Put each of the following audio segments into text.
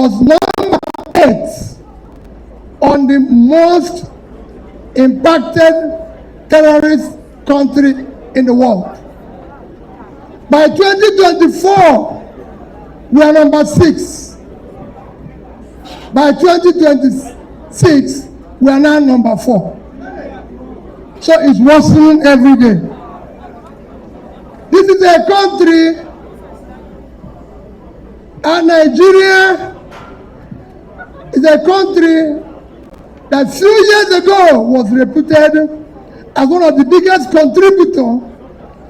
was number 8 on the most impacted terrorist country in the world. By 2024, we are number 6. By 2026, we are now number 4. So it's worsening every day. This is a country, and Nigeria is a country that few years ago was reputed as one of the biggest contributors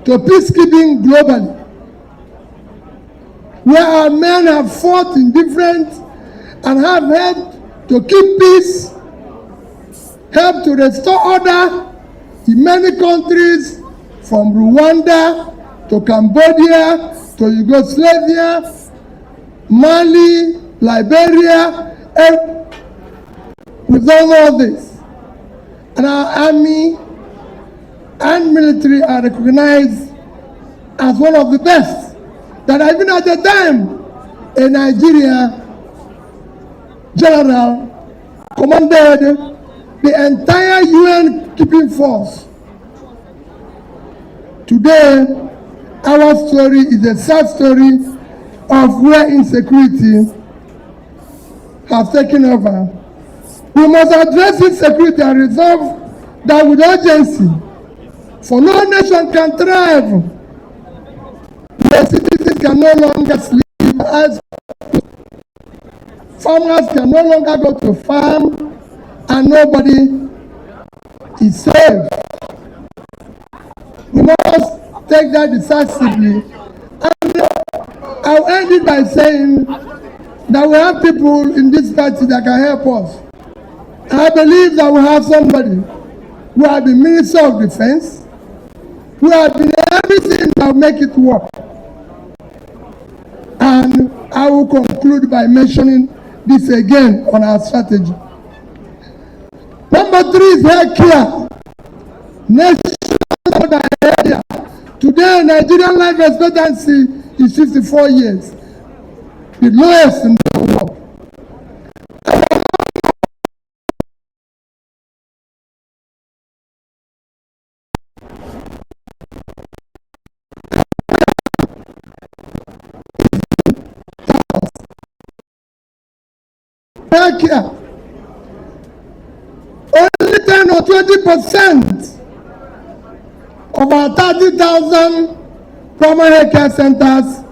to peacekeeping globally, where our men have fought in different and have helped to keep peace, helped to restore order in many countries, from Rwanda to Cambodia to Yugoslavia, Mali, Liberia, and we've done all this. And our army and military are recognized as one of the best. That even at the time, a Nigeria general commanded the entire UN keeping force. Today, our story is a sad story of where insecurity has taken over. We must address insecurity and resolve that with urgency, for no nation can thrive. The citizens can no longer sleep as farmers can no longer go to farm, and nobody is safe. We must take that decisively. And I'll end it by saying that we have people in this party that can help us. I believe that we have somebody who has been Minister of Defense, who has been everything that will make it work. And I will conclude by mentioning this again on our strategy. Number 3 is healthcare. National area. Today, Nigerian life expectancy is 54 years, the lowest in the world. Healthcare. Only 10 or 20% of our 30,000 primary health care centers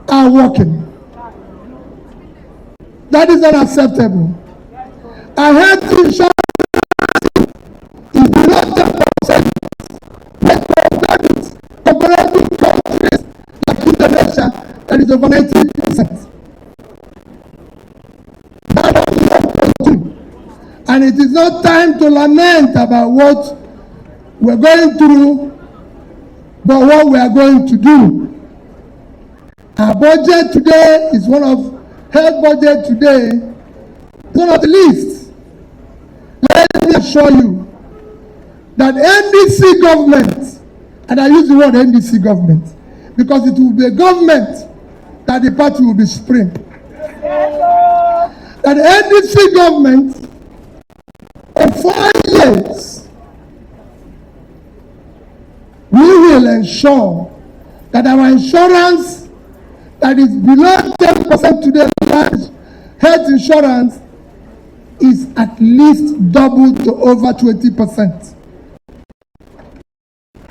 are working. That is unacceptable. Our health insurance is below 10%. Compared to countries like Indonesia, that is over 90%. And it is not time to lament about what we're going through, but what we are going to do. Our budget today is one of health budget today, one of the least. Let me assure you that NDC government, and I use the word NDC government because it will be a government that the party will be supreme. That NDC government in 4 years, we will ensure that our insurance that is below 10% today, health insurance, is at least double to over 20%.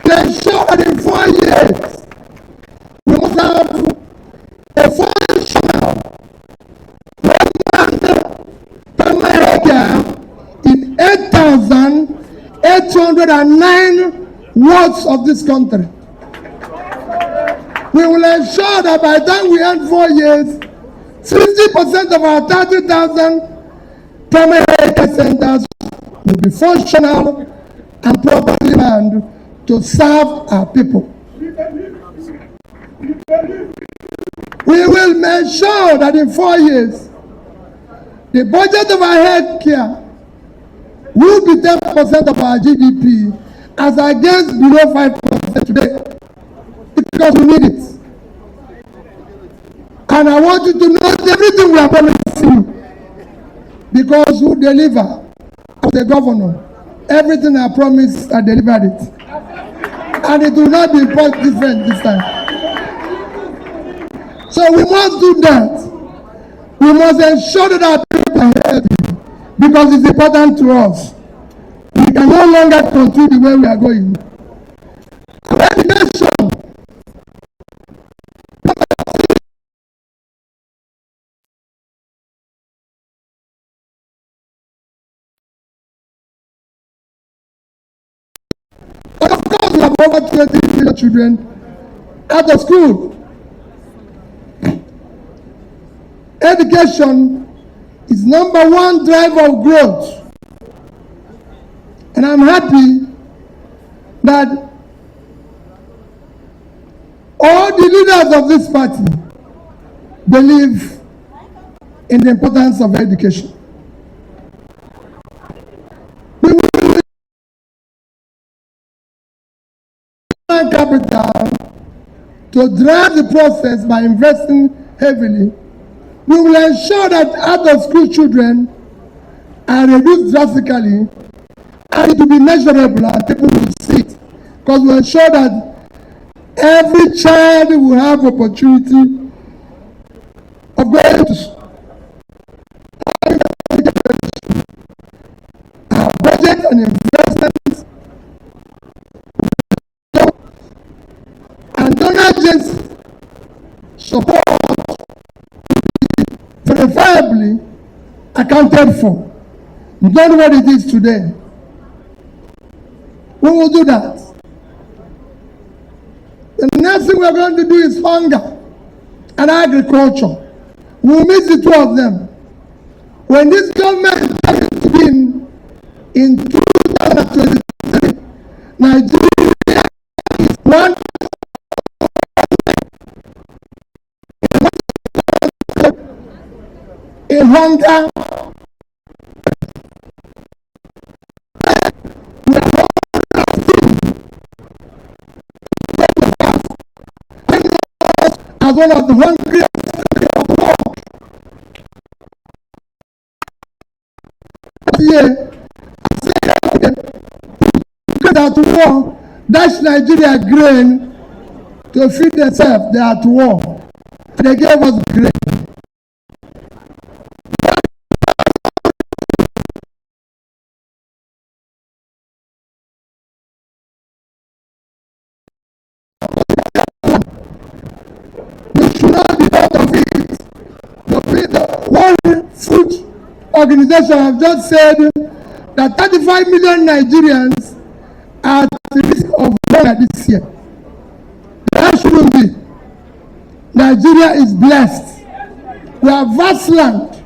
We ensure that in 4 years, we must have a functional primary care in 8,809 wards of this country. We will ensure that by the time we end 4 years, 60% of our 30,000 primary care centers will be functional and properly manned to serve our people. We will make sure that in 4 years, the budget of our health care will be 10% of our GDP, as against below 5% today, because we need it. And And I want you to know everything we are promising you. Because who deliver? The governor. Everything I promised, I delivered it. And it will not be different this time. So we must do that. We must ensure that our people are healthy. Because it's important to us. We can no longer continue the way we are going. Education. But of course, we have over 20 million children out of school. Education is #1 driver of growth. And I'm happy that all the leaders of this party believe in the importance of education. We will use capital to drive the process by investing heavily. We will ensure that out-of-school children are reduced drastically, and it will be measurable and people will see it. Because we ensure that every child will have opportunity of going to school. Our budget and investments and donor agency support verifiably accounted for. You don't know what it is today. We will do that. The next thing we're going to do is hunger and agriculture. We will mix the two of them. When this government came into being in 2023, Nigeria is one in hunger. As one of the hungriest of the world. Here, I say at war, dash Nigeria grain to feed themselves. They are at war. And they gave us grain. Food organization have just said that 35 million Nigerians are at risk of hunger this year. That shouldn't be. Nigeria is blessed. We have vast land.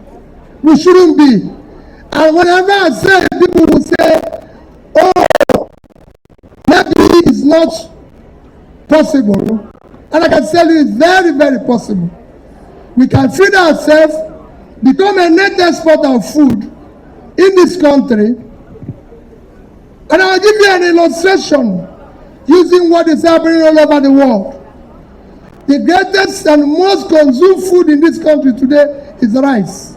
We shouldn't be. And whenever I say, people will say, oh, maybe it's not possible. And I can tell you it's very, very possible. We can feed ourselves, become a net exporter of food in this country. And I'll give you an illustration using what is happening all over the world. The greatest and most consumed food in this country today is rice.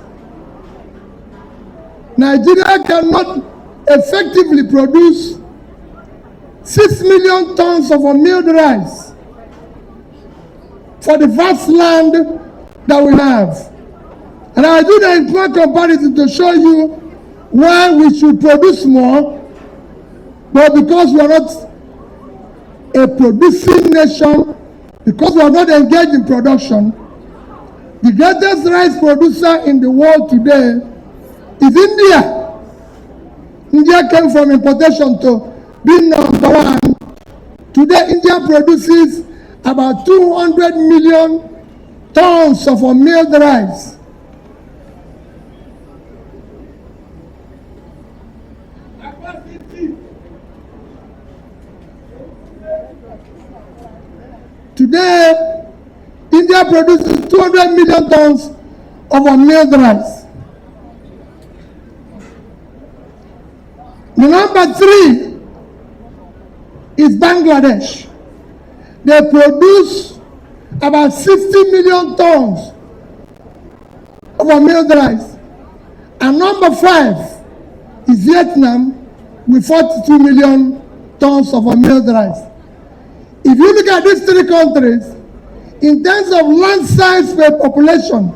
Nigeria cannot effectively produce 6 million tons of milled rice for the vast land that we have. And I do the internal comparison to show you why we should produce more, but because we are not a producing nation, because we are not engaged in production, the greatest rice producer in the world today is India. India came from importation to being #1. Today, India produces about 200 million tons of milled rice. Today, India produces 200 million tons of milled rice. The number 3 is Bangladesh. They produce about 60 million tons of our milled rice. And number 5 is Vietnam with 42 million tons of our milled rice. If you look at these 3 countries, in terms of land size per population,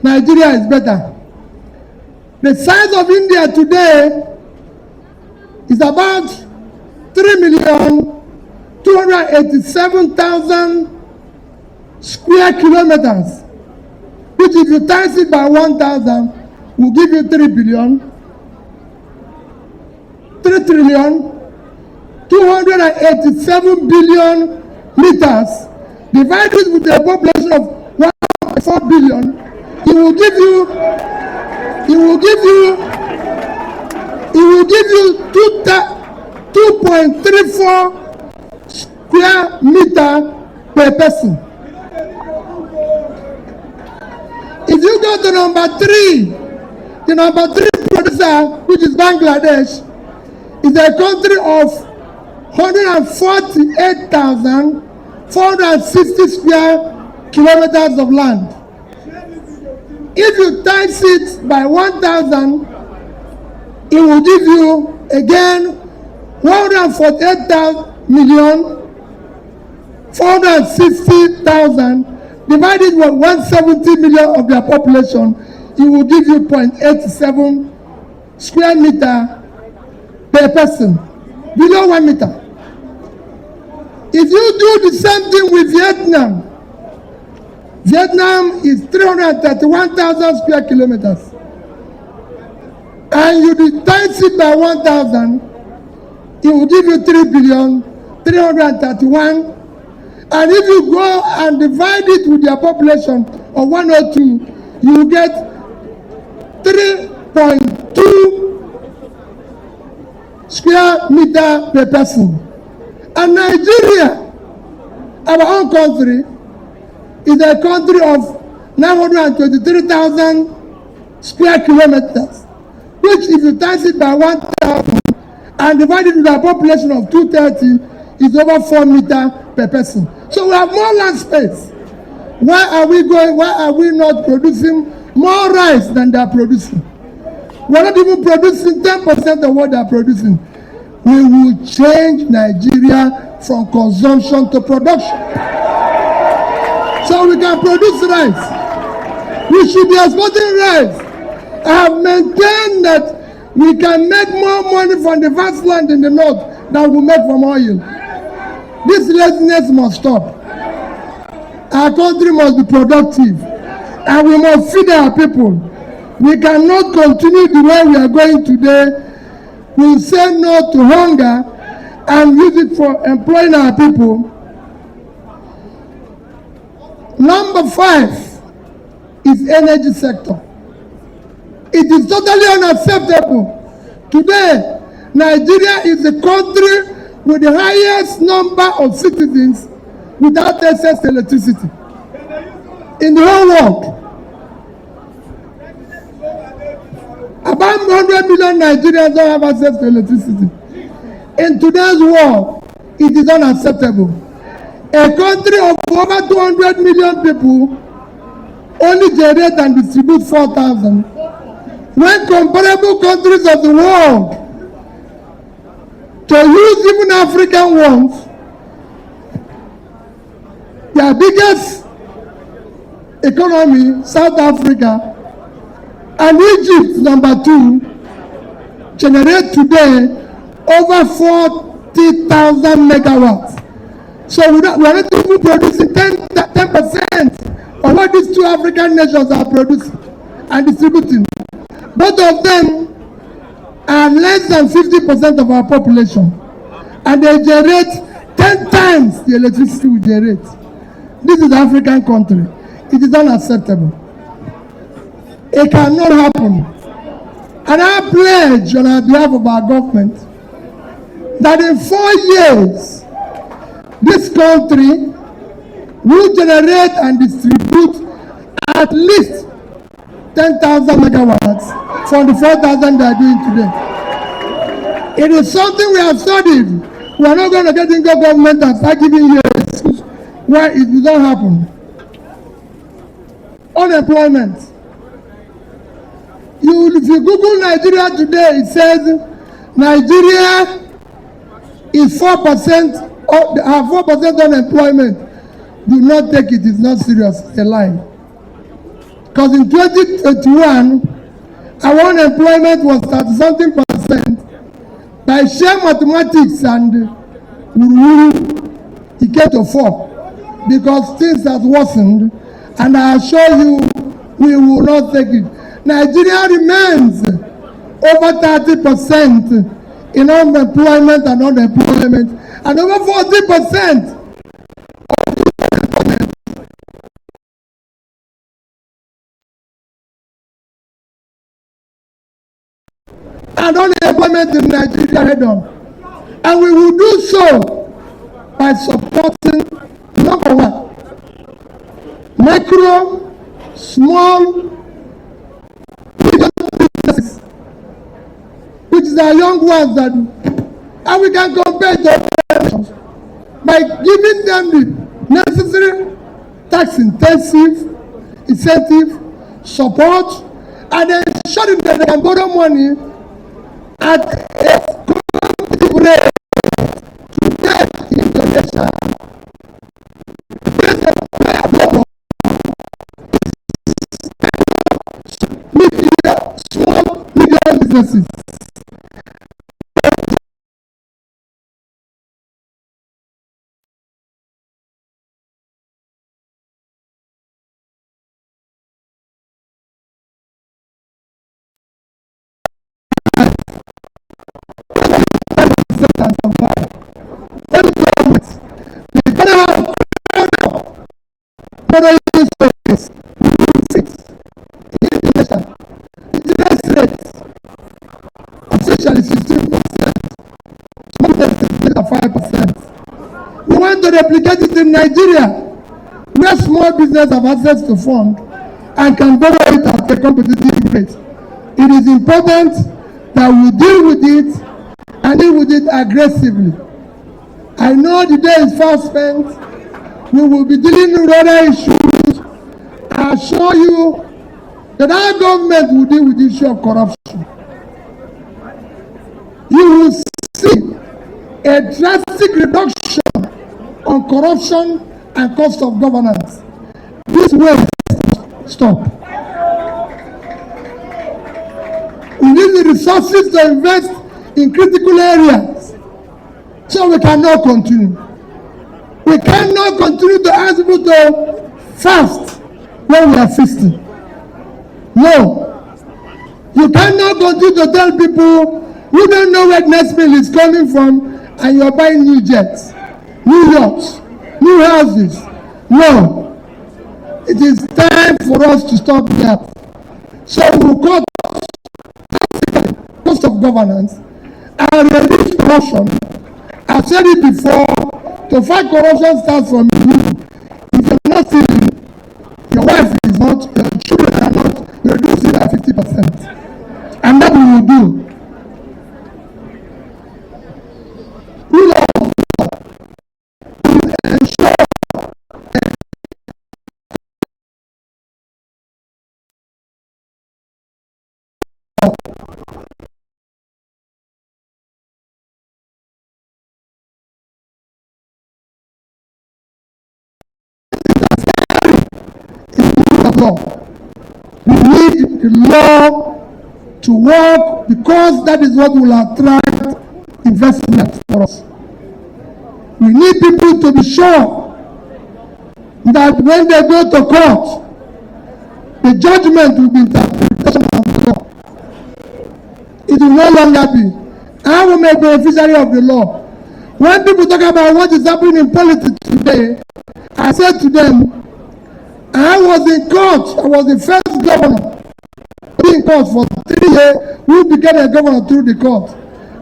Nigeria is better. The size of India today is about 3,287,000 square kilometers, which if you times it by 1,000 will give you 3,287 billion meters. Divided with a population of 1.4 billion, it will give you 2.34 square meter per person. If you go to number 3, the number 3 producer, which is Bangladesh, is a country of 148,460 square kilometers of land. If you times it by 1,000, it will give you again 148,460,000 divided by 170 million of their population, it will give you 0.87 square meter per person, below 1 meter. If you do the same thing with Vietnam, Vietnam is 331,000 square kilometers. And you times it by 1,000, it will give you 3,331,000,000. And if you go and divide it with their population of 102, you will get 3.2 square meter per person. And Nigeria, our own country, is a country of 923,000 square kilometers, which if you times it by 1,000 and divide it with a population of 230, is over 4 meters per person. So we have more land space. Why are we not producing more rice than they are producing? We're not even producing 10% of what they are producing. We will change Nigeria from consumption to production. So we can produce rice. We should be exporting rice. I have maintained that we can make more money from the vast land in the north than we make from oil. This laziness must stop. Our country must be productive, and we must feed our people. We cannot continue the way we are going today. We say no to hunger and use it for employing our people. Number 5 is energy sector. It is totally unacceptable. Today, Nigeria is the country with the highest number of citizens without access to electricity in the whole world. About 100 million Nigerians don't have access to electricity. In today's world, it is unacceptable. A country of over 200 million people only generate and distribute 4,000. When comparable countries of the world, to use even African ones, their biggest economy, South Africa, and Egypt, number 2, generate today over 40,000 megawatts. So we are not even producing 10% of what these 2 African nations are producing and distributing. Both of them are less than 50% of our population, and they generate 10 times the electricity we generate. This is an African country. It is unacceptable. It cannot happen. And I pledge on behalf of our government that in 4 years, this country will generate and distribute at least 10,000 megawatts from the 4,000 they are doing today. It is something we have studied. We are not going to get into government and start giving you an excuse why it will not happen. Unemployment. If you Google Nigeria today, it says Nigeria is 4% of 4% unemployment. Do not take it, it's not serious, it's a lie. Because in 2021, our unemployment was 30-something%. By sheer mathematics and it came to 4 because things have worsened, and I assure you we will not take it. Nigeria remains over 30% in unemployment and unemployment, and over 40% and unemployment in Nigeria head on. And we will do so by supporting, number one, micro, small, medium businesses, which is our young ones that, and we can compare to by giving them the necessary tax intensive incentive support and ensuring that they can borrow money at a competitive rate to get Indonesia. Small, medium businesses. We want to replicate it in Nigeria, where small business have access to funds and can borrow it at a competitive rate. It is important that we deal with it and deal with it aggressively. I know the day is far spent. We will be dealing with other issues. I assure you that our government will deal with the issue of corruption. You will see a drastic reduction on corruption and cost of governance. This will stop. We need the resources to invest in critical areas so we cannot continue. We cannot continue to ask people to fast when we are feasting. No. You cannot continue to tell people who don't know where next meal is coming from and you're buying new jets, new yachts, new houses. No. It is time for us to stop that. So we'll cut cost of governance and reduce corruption. I've said it before, to fight corruption starts from you. If you're not stealing, your wife is not, your children are not, you reduce it at 50%. And that we will do. We need the law to work because that is what will attract investment for us. We need people to be sure that when they go to court, the judgment will be interpretation of the law. It will no longer be, I will make beneficiary of the law. When people talk about what is happening in politics today, I said to them, I was in court. I was the first governor in court for 3 years. Who became a governor through the court?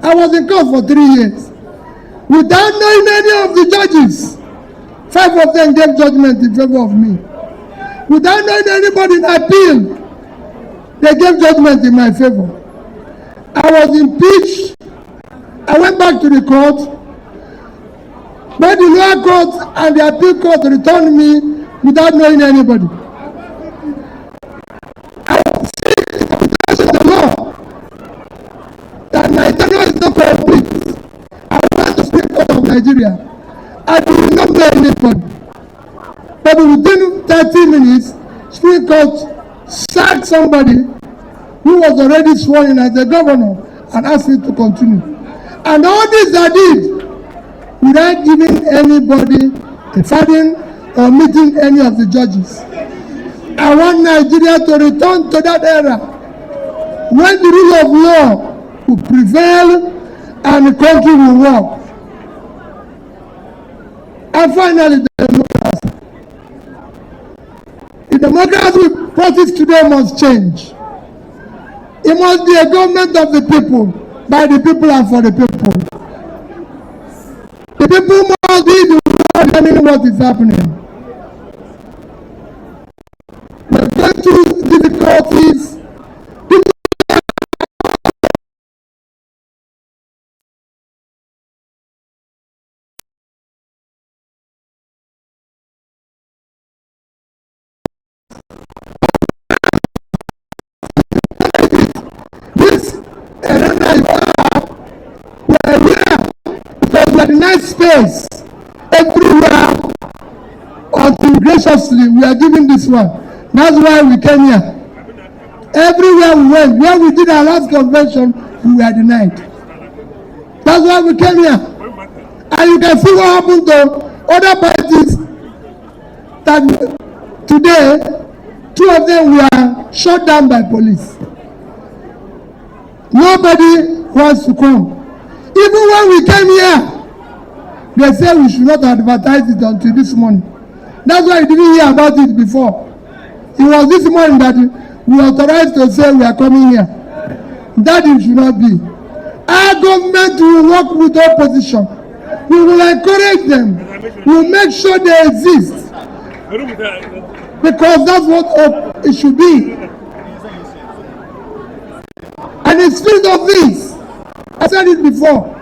I was in court for 3 years. Without knowing any of the judges, 5 of them gave judgment in favor of me. Without knowing anybody in appeal, they gave judgment in my favor. I was impeached. I went back to the court. But the lower court and the appeal court returned me without knowing anybody. I was sick. Nigeria. I did not know anybody. But within 30 minutes, Supreme Court sacked somebody who was already sworn in as the governor and asked him to continue. And all this I did without giving anybody a pardon or meeting any of the judges. I want Nigeria to return to that era when the rule of law will prevail and the country will work. And finally, the democracy. The democracy we practice today must change. It must be a government of the people, by the people and for the people. The people must be the one determining what is happening. We're going through difficulties. This because we are the nice space everywhere until graciously we are giving this one. That's why we came here. Everywhere we went, where we did our last convention, we were denied. That's why we came here. And you can see what happened to other parties that today, 2 of them were shot down by police. Nobody wants to come. Even when we came here, they said we should not advertise it until this morning. That's why you didn't hear about it before. It was this morning that we authorized to say we are coming here. That it should not be. Our government will work with opposition. We will encourage them. We will make sure they exist. Because that's what it should be. And in spirit of this, I said it before,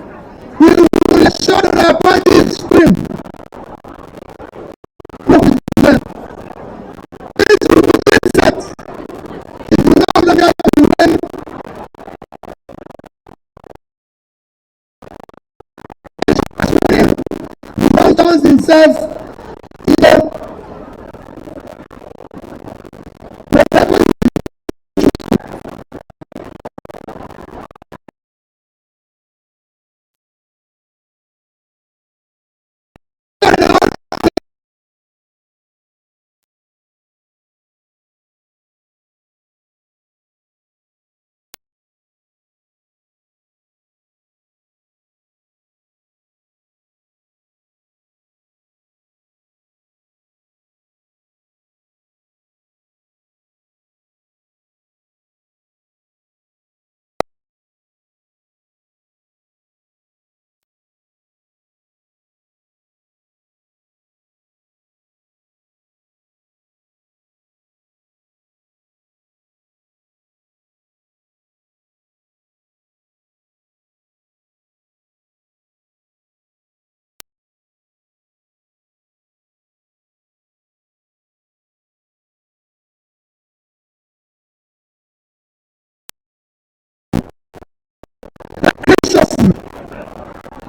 we will ensure that our party is free. It will be set. It will not longer be when God turns himself,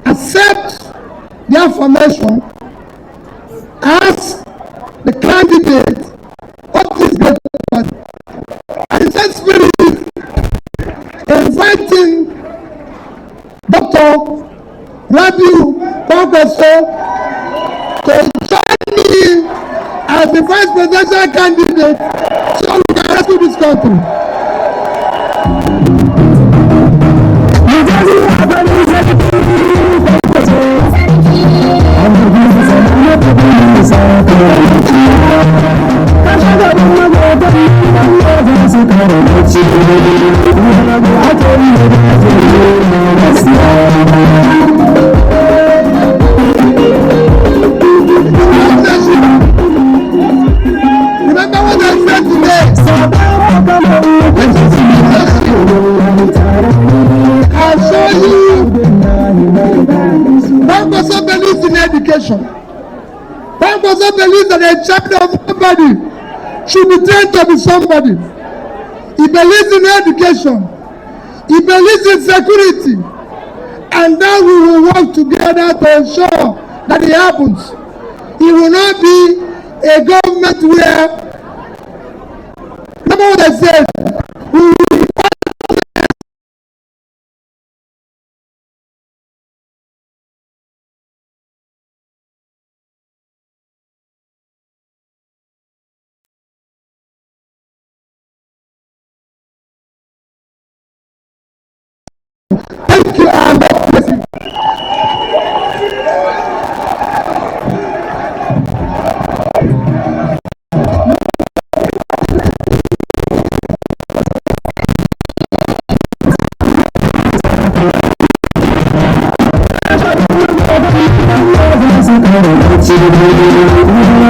accept the affirmation as the candidate of this great party. And in that spirit, inviting Dr. Kwankoso to join me as the vice presidential candidate so we can rescue this country. Remember what I said today. I'll show you. Kwankoso believes in education. Kwankoso believes that a champion of somebody should be trained to be somebody. He believes in education. He believes in security. and then we will work together to ensure that it happens. It will not be a government where, remember what I said, we will thank you and God bless you. Thank you.